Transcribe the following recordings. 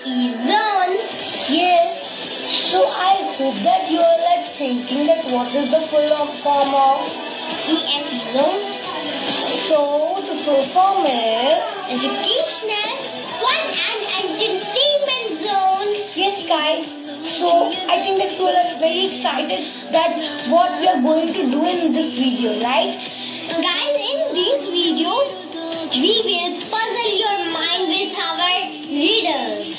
zone. Yes. So I hope that you are like thinking that what is the full form of EFE zone. So the full form is Educational, fun and entertainment zone. yes, guys. So I think that you are like very excited that what we are going to do in this video, right? Guys, in this video, we will puzzle your mind with our riddles.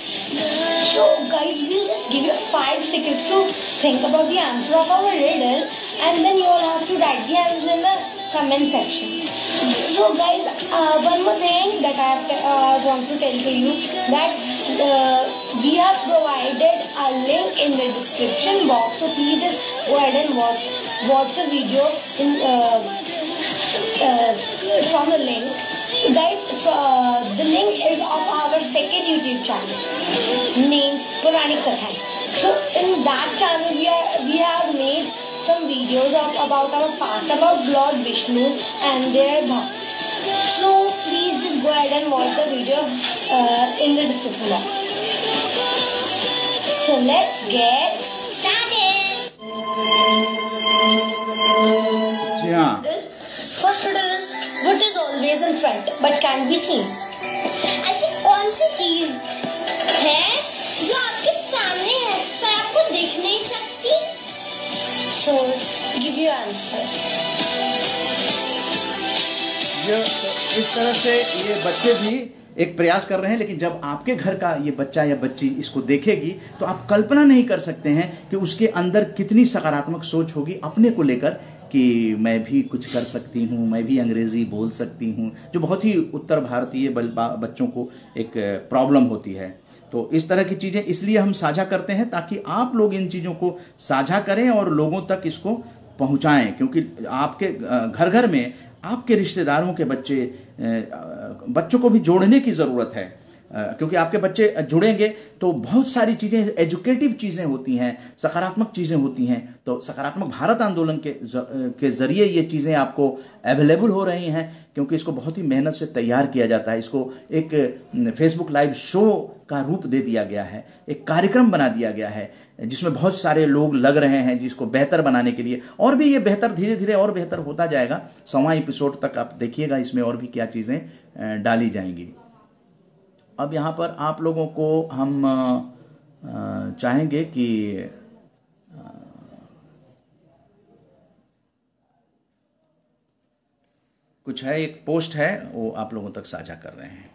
So guys, we'll just give you 5 seconds to think about the answer of our riddle, and then you all have to write the answer in the comment section. So guys, one more thing that I want to tell to you that we have provided a link in the description box. So please just go ahead and watch the video from the link. So guys, the link is of our second YouTube channel named Puranic Kathai. So in that channel we have made some videos about our past, about Lord Vishnu and their bhakts. So please just go ahead and watch the video in the description box. So let's get started. Yeah. First riddle is, what is always in front but can't be seen? अच्छा, कौन सी चीज है जो आपके सामने है पर आपको दिख नहीं सकती? So give your answers. इस तरह से ये बच्चे भी एक प्रयास कर रहे हैं, लेकिन जब आपके घर का ये बच्चा या बच्ची इसको देखेगी तो आप कल्पना नहीं कर सकते हैं कि उसके अंदर कितनी सकारात्मक सोच होगी अपने को लेकर कि मैं भी कुछ कर सकती हूँ, मैं भी अंग्रेज़ी बोल सकती हूँ, जो बहुत ही उत्तर भारतीय बच्चों को एक प्रॉब्लम होती है। तो इस तरह की चीज़ें इसलिए हम साझा करते हैं ताकि आप लोग इन चीज़ों को साझा करें और लोगों तक इसको पहुँचाएं, क्योंकि आपके घर घर में आपके रिश्तेदारों के बच्चों को भी जोड़ने की ज़रूरत है, क्योंकि आपके बच्चे जुड़ेंगे तो बहुत सारी चीज़ें, एजुकेटिव चीज़ें होती हैं, सकारात्मक चीज़ें होती हैं। तो सकारात्मक भारत आंदोलन के ज़रिए ये चीज़ें आपको अवेलेबल हो रही हैं, क्योंकि इसको बहुत ही मेहनत से तैयार किया जाता है। इसको एक फेसबुक लाइव शो का रूप दे दिया गया है, एक कार्यक्रम बना दिया गया है जिसमें बहुत सारे लोग लग रहे हैं जिसको बेहतर बनाने के लिए, और भी ये बेहतर धीरे धीरे और बेहतर होता जाएगा। 100वां एपिसोड तक आप देखिएगा, इसमें और भी क्या चीज़ें डाली जाएंगी। अब यहाँ पर आप लोगों को हम चाहेंगे कि कुछ है, एक पोस्ट है वो आप लोगों तक साझा कर रहे हैं।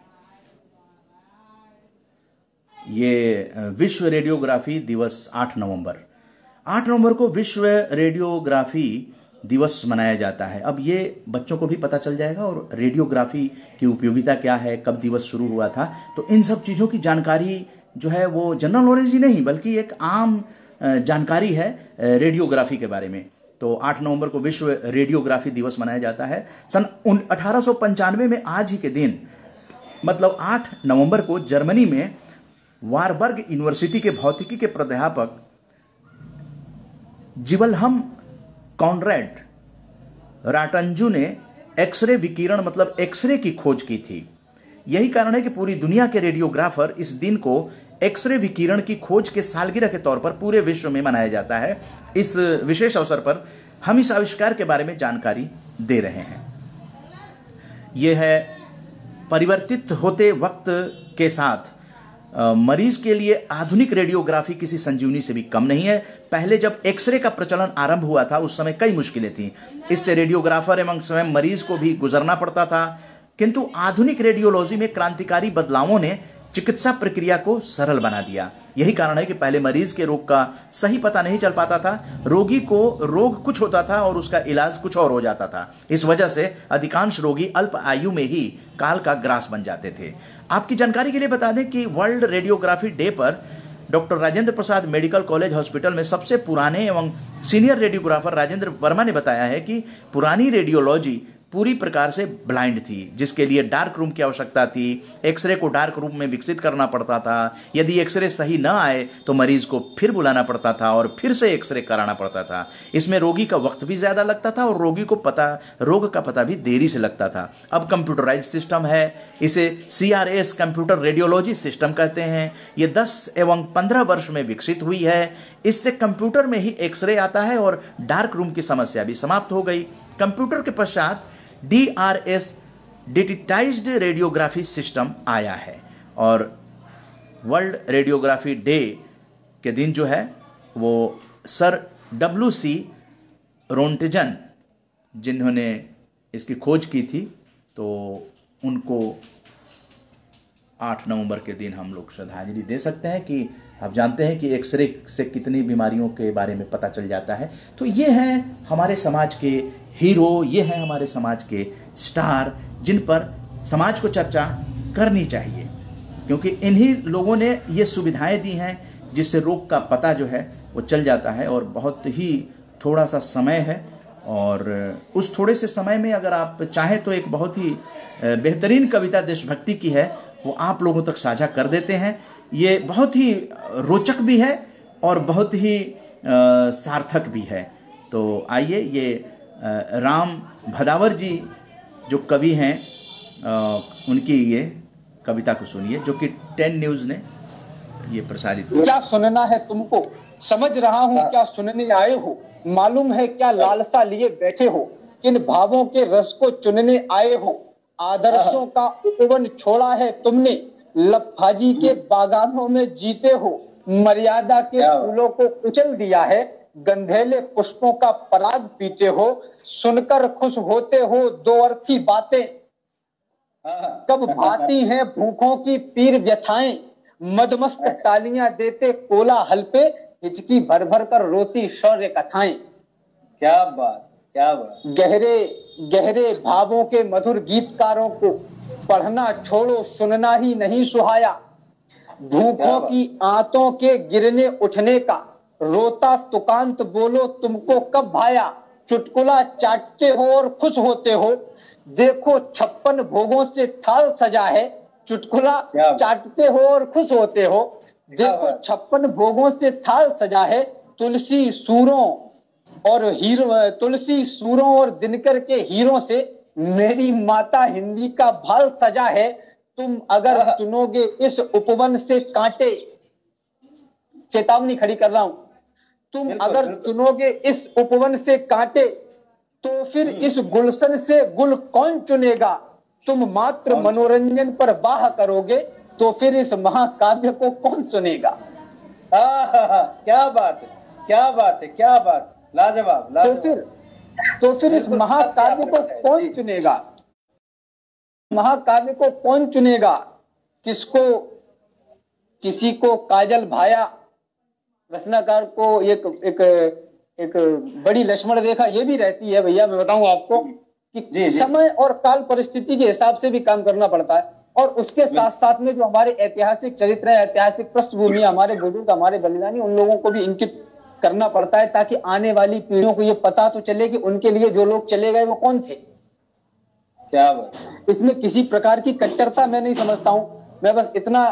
ये विश्व रेडियोग्राफी दिवस 8 नवंबर को विश्व रेडियोग्राफी दिवस मनाया जाता है। अब ये बच्चों को भी पता चल जाएगा और रेडियोग्राफी की उपयोगिता क्या है, कब दिवस शुरू हुआ था, तो इन सब चीज़ों की जानकारी जो है वो जनरल नॉलेज ही नहीं बल्कि एक आम जानकारी है रेडियोग्राफी के बारे में। तो 8 नवंबर को विश्व रेडियोग्राफी दिवस मनाया जाता है। सन 1895 में आज ही के दिन, मतलब 8 नवंबर को जर्मनी में वारबर्ग यूनिवर्सिटी के भौतिकी के प्राध्यापक जिवलहम कॉनरेड राटंजू ने एक्सरे विकिरण मतलब एक्सरे की खोज की थी। यही कारण है कि पूरी दुनिया के रेडियोग्राफर इस दिन को एक्सरे विकिरण की खोज के सालगिरह के तौर पर पूरे विश्व में मनाया जाता है। इस विशेष अवसर पर हम इस आविष्कार के बारे में जानकारी दे रहे हैं। यह है परिवर्तित होते वक्त के साथ मरीज के लिए आधुनिक रेडियोग्राफी किसी संजीवनी से भी कम नहीं है। पहले जब एक्सरे का प्रचलन आरंभ हुआ था उस समय कई मुश्किलें थीं। इससे रेडियोग्राफर एवं स्वयं मरीज को भी गुजरना पड़ता था, किंतु आधुनिक रेडियोलॉजी में क्रांतिकारी बदलावों ने चिकित्सा प्रक्रिया को सरल बना दिया। यही कारण है कि पहले मरीज के रोग का सही पता नहीं चल पाता था, रोगी को रोग कुछ होता था और उसका इलाज कुछ और हो जाता था। इस वजह से अधिकांश रोगी अल्प आयु में ही काल का ग्रास बन जाते थे। आपकी जानकारी के लिए बता दें कि वर्ल्ड रेडियोग्राफी डे पर doctor Rajendra Prasad medical college hospital में सबसे पुराने एवं सीनियर रेडियोग्राफर राजेंद्र वर्मा ने बताया है कि पुरानी रेडियोलॉजी पूरी प्रकार से ब्लाइंड थी, जिसके लिए डार्क रूम की आवश्यकता थी। एक्सरे को डार्क रूम में विकसित करना पड़ता था। यदि एक्सरे सही ना आए तो मरीज को फिर बुलाना पड़ता था और फिर से एक्सरे कराना पड़ता था। इसमें रोगी का वक्त भी ज़्यादा लगता था और रोगी को रोग का पता भी देरी से लगता था। अब कंप्यूटराइज सिस्टम है, इसे CRS कंप्यूटर रेडियोलॉजी सिस्टम कहते हैं। ये 10 एवं 15 वर्ष में विकसित हुई है। इससे कंप्यूटर में ही एक्सरे आता है और डार्क रूम की समस्या भी समाप्त हो गई। कंप्यूटर के पश्चात DRS डिजिटाइज्ड रेडियोग्राफी सिस्टम आया है और वर्ल्ड रेडियोग्राफी डे के दिन जो है वो सर WC रोंटजन जिन्होंने इसकी खोज की थी, तो उनको 8 नवंबर के दिन हम लोग श्रद्धांजलि दे सकते हैं कि आप जानते हैं कि एक्सरे से कितनी बीमारियों के बारे में पता चल जाता है। तो ये हैं हमारे समाज के हीरो, ये हैं हमारे समाज के स्टार, जिन पर समाज को चर्चा करनी चाहिए, क्योंकि इन्हीं लोगों ने ये सुविधाएं दी हैं जिससे रोग का पता जो है वो चल जाता है। और बहुत ही थोड़ा सा समय है और उस थोड़े से समय में अगर आप चाहें तो एक बहुत ही बेहतरीन कविता देशभक्ति की है, वो आप लोगों तक साझा कर देते हैं। ये बहुत ही रोचक भी है और बहुत ही सार्थक भी है। तो आइए ये राम भदावर जी जो कवि हैं उनकी ये कविता को सुनिए, जो कि 10 न्यूज़ ने ये प्रसारित किया। क्या सुनना है तुमको, समझ रहा हूँ क्या सुनने आए हो, मालूम है क्या लालसा लिए बैठे हो, किन भावों के रस को चुनने आए हो, आदर्शों का उपवन छोड़ा है तुमने, लफाजी के बागानों में जीते हो, मर्यादा के फूलों को कुचल दिया है, गंधेले पुष्पों का पराग पीते हो, सुनकर खुश होते हो दो अर्थी बातें, कब भाती हैं भूखों की पीर व्यथाएं, मदमस्त तालियां देते कोलाहल पे, हिचकी भर भर कर रोती शौर्य कथाएं। क्या बात, क्या बात। गहरे गहरे भावों के मधुर गीतकारों को पढ़ना छोड़ो, सुनना ही नहीं सुहाया, भूखों की आंतों के गिरने उठने का, रोता तुकांत बोलो तुमको कब भाया, चुटकुला चाटते हो और खुश होते हो, देखो 56 भोगों से थाल सजा है, चुटकुला चाटते हो और खुश होते हो, देखो 56 भोगों से थाल सजा है, तुलसी सूरों और दिनकर के हीरों से मेरी माता हिंदी का भाल सजा है, तुम अगर चुनोगे इस उपवन से कांटे, चेतावनी खड़ी कर रहा हूं, तुम अगर चुनोगे इस उपवन से कांटे, तो फिर इस गुलशन से गुल कौन चुनेगा, तुम मात्र मनोरंजन पर बाह करोगे, तो फिर इस महाकाव्य को कौन सुनेगा। क्या बात है, क्या बात है, क्या बात, लाजवाब, लाजवाब। तो फिर इस महाकाव्य को कौन चुनेगा, महाकाव्य को कौन चुनेगा, किसी को काजल भाया, रचनाकार को एक बड़ी लक्ष्मण रेखा ये भी रहती है भैया, मैं बताऊं आपको कि समय और काल परिस्थिति के हिसाब से भी काम करना पड़ता है, और उसके साथ साथ में जो हमारे ऐतिहासिक चरित्र है, ऐतिहासिक पृष्ठभूमि, हमारे बुजुर्ग, हमारे बलिदानी, उन लोगों को भी इंकित करना पड़ता है, ताकि आने वाली पीढ़ियों को ये पता तो चले कि उनके लिए जो लोग चले गए वो कौन थे। क्या बात। इसमें किसी प्रकार की कट्टरता मैं नहीं समझता हूं, मैं बस इतना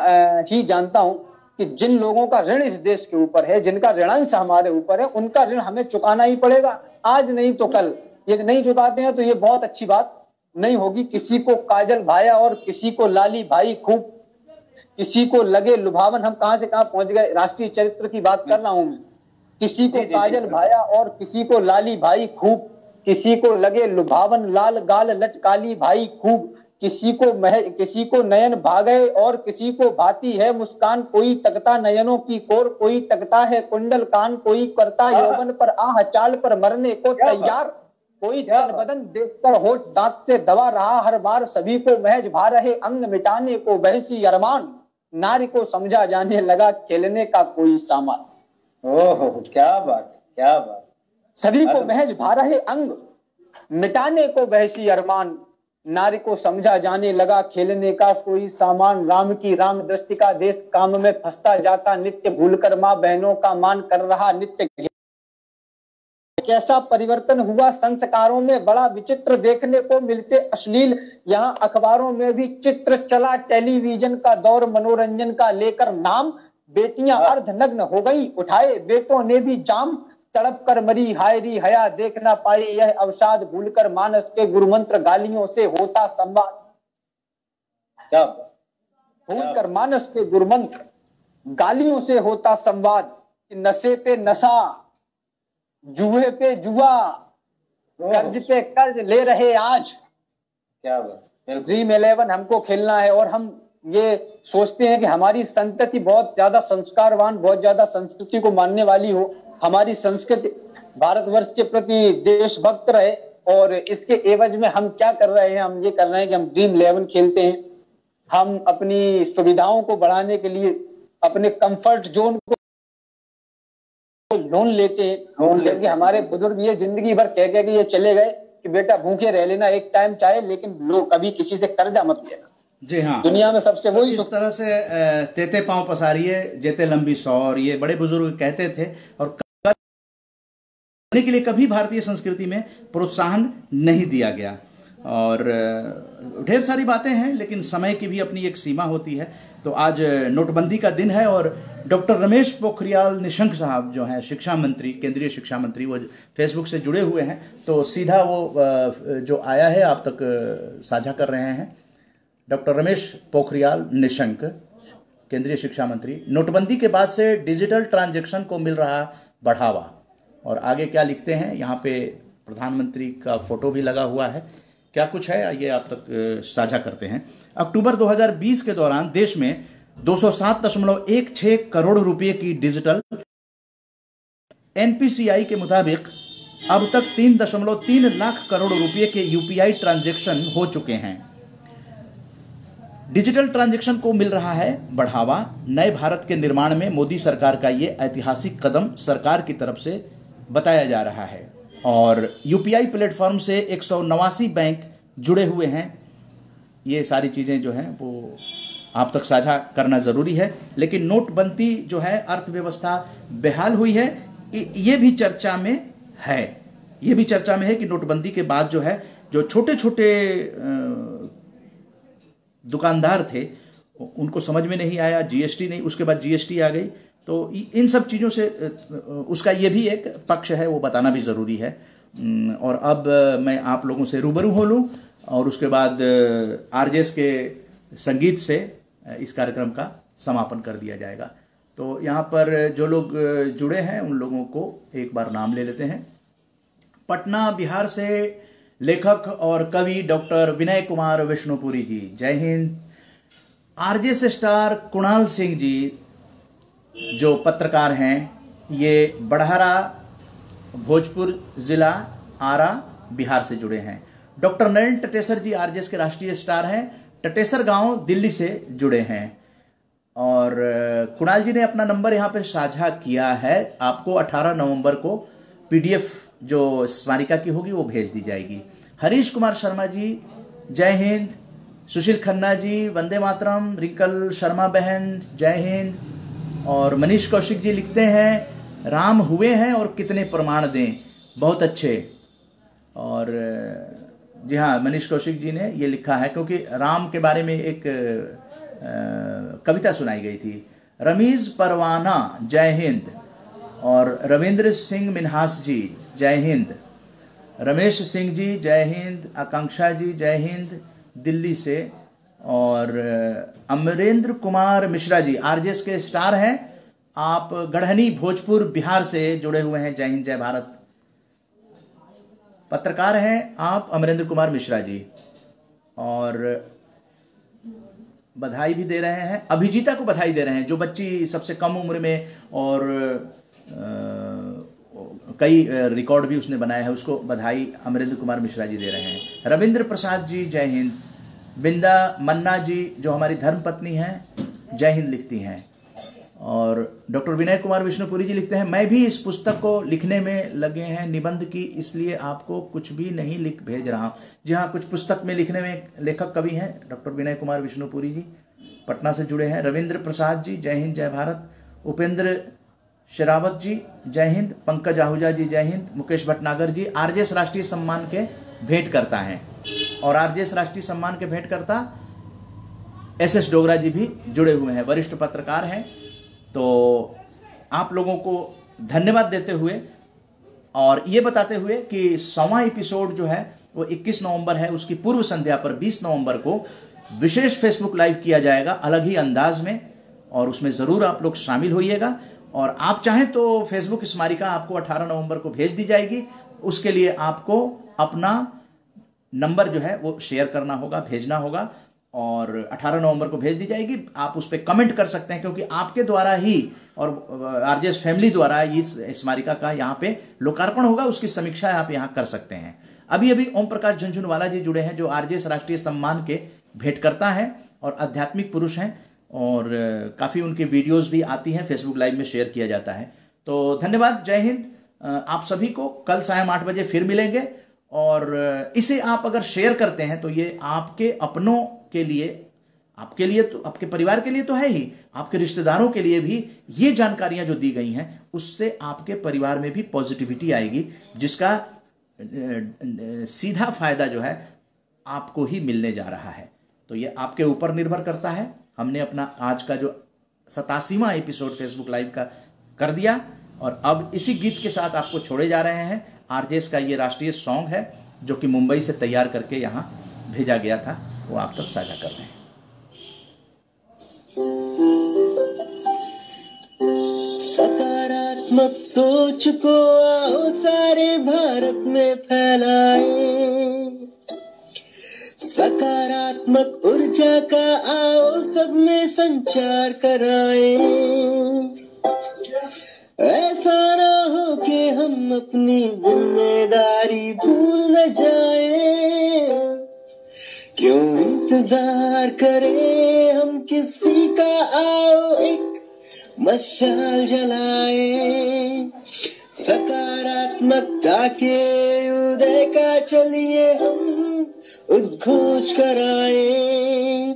ही जानता हूं कि जिन लोगों का ऋण इस देश के ऊपर है, जिनका ऋणांश हमारे ऊपर है, उनका ऋण हमें चुकाना ही पड़ेगा, आज नहीं तो कल। यदि नहीं चुकाते हैं तो ये बहुत अच्छी बात नहीं होगी। किसी को काजल भाया और किसी को लाली भाई खूब, किसी को लगे लुभावन, हम कहां से कहां पहुंच गए, राष्ट्रीय चरित्र की बात कर रहा हूं मैं। किसी को काजल भाया और किसी को लाली भाई खूब, किसी को लगे लुभावन लाल गाल लटकाली भाई खूब, किसी को नयन भागे और किसी को भाती है मुस्कान, कोई तकता नयनों की कोर, कोई तकता है कुंडल कान, कोई करता यौवन पर आह चाल पर मरने को तैयार, कोई तन बदन देखकर होठ दांत से दबा रहा हर बार, सभी को महज भा रहे अंग मिटाने को बहसी अरमान, नारी को समझा जाने लगा खेलने का कोई सामान। ओह क्या बात, क्या बात। सभी को महज भा रहे अंग मिटाने को बहसी अरमान, नारी को समझा जाने लगा खेलने का कोई सामान, राम की राम दृष्टि का देश काम में फंसता जाता, नित्य भूलकर माँ बहनों का मान कर रहा नित्य कैसा परिवर्तन हुआ संस्कारों में, बड़ा विचित्र देखने को मिलते अश्लील। यहाँ अखबारों में भी चित्र चला, टेलीविजन का दौर मनोरंजन का लेकर नाम। बेटियां अर्धनग्न हो गई, उठाए बेटों ने भी जाम। तड़प कर मरी हायरी हया, देख ना पाई यह अवसाद। भूलकर मानस के गुरुमंत्र, गालियों से होता संवाद। क्या भूलकर मानस के गुरुमंत्र, गालियों से होता संवाद। नशे पे नशा, जुए पे जुआ, कर्ज पे कर्ज ले रहे आज। क्या बात। ड्रीम 11 हमको खेलना है, और हम ये सोचते हैं कि हमारी संतति बहुत ज्यादा संस्कारवान, बहुत ज्यादा संस्कृति को मानने वाली हो, हमारी संस्कृति भारतवर्ष के प्रति देशभक्त रहे। और इसके एवज में हम क्या कर रहे हैं, हम ये कर रहे हैं कि हम ड्रीम 11 खेलते हैं। हम अपनी सुविधाओं को बढ़ाने के लिए अपने कंफर्ट जोन को लोन लेते हैं, क्योंकि हमारे बुजुर्ग ये जिंदगी भर कह के ये चले गए कि बेटा भूखे रह लेना एक टाइम चाहे, लेकिन लोग कभी किसी से कर्जा मत लेना। जी हाँ, दुनिया में सबसे वही इस तरह से तेते पांव पसारिए जेते लंबी सौर, ये बड़े बुजुर्ग कहते थे। और करने के लिए कभी भारतीय संस्कृति में प्रोत्साहन नहीं दिया गया। और ढेर सारी बातें हैं, लेकिन समय की भी अपनी एक सीमा होती है। तो आज नोटबंदी का दिन है, और डॉक्टर रमेश पोखरियाल निशंक साहब जो हैं शिक्षा मंत्री, केंद्रीय शिक्षा मंत्री, वो फेसबुक से जुड़े हुए हैं। तो सीधा वो जो आया है आप तक साझा कर रहे हैं। डॉक्टर रमेश पोखरियाल निशंक, केंद्रीय शिक्षा मंत्री, नोटबंदी के बाद से डिजिटल ट्रांजैक्शन को मिल रहा बढ़ावा। और आगे क्या लिखते हैं, यहाँ पे प्रधानमंत्री का फोटो भी लगा हुआ है। क्या कुछ है ये आप तक साझा करते हैं। अक्टूबर 2020 के दौरान देश में 207.16 करोड़ रुपए की डिजिटल, एनपीसीआई के मुताबिक अब तक 3.3 लाख करोड़ रुपए के यूपीआई ट्रांजैक्शन हो चुके हैं। डिजिटल ट्रांजैक्शन को मिल रहा है बढ़ावा। नए भारत के निर्माण में मोदी सरकार का ये ऐतिहासिक कदम सरकार की तरफ से बताया जा रहा है। और यूपीआई प्लेटफॉर्म से 189 बैंक जुड़े हुए हैं। ये सारी चीज़ें जो हैं वो आप तक साझा करना ज़रूरी है। लेकिन नोटबंदी जो है, अर्थव्यवस्था बेहाल हुई है, ये भी चर्चा में है। ये भी चर्चा में है कि नोटबंदी के बाद जो है, जो छोटे छोटे दुकानदार थे उनको समझ में नहीं आया, जीएसटी नहीं, उसके बाद जीएसटी आ गई। तो इन सब चीज़ों से उसका ये भी एक पक्ष है, वो बताना भी ज़रूरी है। और अब मैं आप लोगों से रूबरू हो लूँ, और उसके बाद आरजेएस के संगीत से इस कार्यक्रम का समापन कर दिया जाएगा। तो यहाँ पर जो लोग जुड़े हैं उन लोगों को एक बार नाम ले लेते हैं। पटना बिहार से लेखक और कवि डॉक्टर विनय कुमार विष्णुपुरी जी, जय हिंद। आरजेएस स्टार कुणाल सिंह जी जो पत्रकार हैं, ये बड़हरा भोजपुर ज़िला आरा बिहार से जुड़े हैं। डॉक्टर नरेंद्र टटेसर जी आरजेएस के राष्ट्रीय स्टार हैं, टटेसर गांव दिल्ली से जुड़े हैं। और कुणाल जी ने अपना नंबर यहाँ पे साझा किया है। आपको 18 नवंबर को पीडीएफ जो स्मारिका की होगी वो भेज दी जाएगी। हरीश कुमार शर्मा जी, जय हिंद। सुशील खन्ना जी, वंदे मातरम। रिंकल शर्मा बहन, जय हिंद। और मनीष कौशिक जी लिखते हैं, राम हुए हैं और कितने प्रमाण दें, बहुत अच्छे। और जी हाँ, मनीष कौशिक जी ने ये लिखा है क्योंकि राम के बारे में एक कविता सुनाई गई थी। रमीज परवाना, जय हिंद। और रविंद्र सिंह मिन्हास जी, जय हिंद। रमेश सिंह जी, जय हिंद। आकांक्षा जी, जय हिंद, दिल्ली से। और अमरेंद्र कुमार मिश्रा जी आरजेएस के स्टार हैं, आप गढ़हनी भोजपुर बिहार से जुड़े हुए हैं, जय हिंद जय भारत। पत्रकार हैं आप अमरेंद्र कुमार मिश्रा जी, और बधाई भी दे रहे हैं। अभिजीता को बधाई दे रहे हैं, जो बच्ची सबसे कम उम्र में और कई रिकॉर्ड भी उसने बनाया है, उसको बधाई अमरेंद्र कुमार मिश्रा जी दे रहे हैं। रविंद्र प्रसाद जी, जय हिंद। बिंदा मन्ना जी जो हमारी धर्मपत्नी हैं, जय हिंद लिखती हैं। और डॉक्टर विनय कुमार विष्णुपुरी जी लिखते हैं, मैं भी इस पुस्तक को लिखने में लगे हैं निबंध की, इसलिए आपको कुछ भी नहीं लिख भेज रहा हूँ। जी हाँ, कुछ पुस्तक में लिखने में लेखक कवि हैं डॉक्टर विनय कुमार विष्णुपुरी जी, पटना से जुड़े हैं। रविंद्र प्रसाद जी, जय हिंद जय भारत। उपेंद्र शेरावत जी जय हिंद, पंकज आहूजा जी जय हिंद, मुकेश भटनागर जी आरजेएस राष्ट्रीय सम्मान के भेंट करता हैं, और आरजेएस राष्ट्रीय सम्मान के भेंट करता एसएस डोगरा जी भी जुड़े हुए हैं, वरिष्ठ पत्रकार हैं। तो आप लोगों को धन्यवाद देते हुए और ये बताते हुए कि 100वां एपिसोड जो है वो 21 नवंबर है, उसकी पूर्व संध्या पर 20 नवंबर को विशेष फेसबुक लाइव किया जाएगा अलग ही अंदाज में, और उसमें ज़रूर आप लोग शामिल होइएगा। और आप चाहें तो फेसबुक स्मारिका आपको 18 नवंबर को भेज दी जाएगी। उसके लिए आपको अपना नंबर जो है वो शेयर करना होगा, भेजना होगा, और 18 नवंबर को भेज दी जाएगी। आप उस पर कमेंट कर सकते हैं, क्योंकि आपके द्वारा ही और आरजेएस फैमिली द्वारा इस स्मारिका का यहाँ पे लोकार्पण होगा, उसकी समीक्षा आप यहाँ कर सकते हैं। अभी अभी ओम प्रकाश झुनझुनवाला जी जुड़े हैं, जो आरजेएस राष्ट्रीय सम्मान के भेंटकर्ता हैं और आध्यात्मिक पुरुष हैं, और काफ़ी उनकी वीडियोस भी आती हैं, फेसबुक लाइव में शेयर किया जाता है। तो धन्यवाद, जय हिंद। आप सभी को कल सायं 8 बजे फिर मिलेंगे, और इसे आप अगर शेयर करते हैं तो ये आपके अपनों के लिए, आपके लिए तो, आपके परिवार के लिए तो है ही, आपके रिश्तेदारों के लिए भी ये जानकारियां जो दी गई हैं उससे आपके परिवार में भी पॉजिटिविटी आएगी, जिसका सीधा फायदा जो है आपको ही मिलने जा रहा है। तो ये आपके ऊपर निर्भर करता है। हमने अपना आज का जो 87वां एपिसोड फेसबुक लाइव का कर दिया, और अब इसी गीत के साथ आपको छोड़े जा रहे हैं। आरजेएस का ये राष्ट्रीय सॉन्ग है जो कि मुंबई से तैयार करके यहाँ भेजा गया था, वो आप तक साझा कर रहे हैं। सकारात्मक सोच को आओ सारे भारत में फैलाएं, सकारात्मक ऊर्जा का आओ सब में संचार कराएं। ऐसा ना हो कि हम अपनी जिम्मेदारी भूल न जाएं, क्यों इंतजार करें हम किसी का, आओ एक मशाल जलाएं। सकारात्मकता के उदय का चलिए हम उद्घोष कराएं।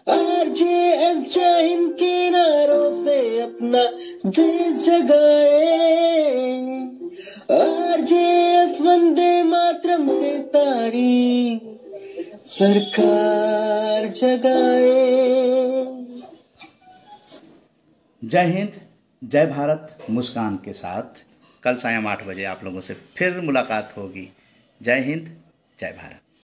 आरजेएस जय हिंद के नारों से अपना देश जगाएं, आरजेएस वंदे मातरम से सारी सरकार जगाए। जय हिंद, जय भारत मुस्कान के साथ कल सायं 8 बजे आप लोगों से फिर मुलाकात होगी। जय हिंद, जय भारत।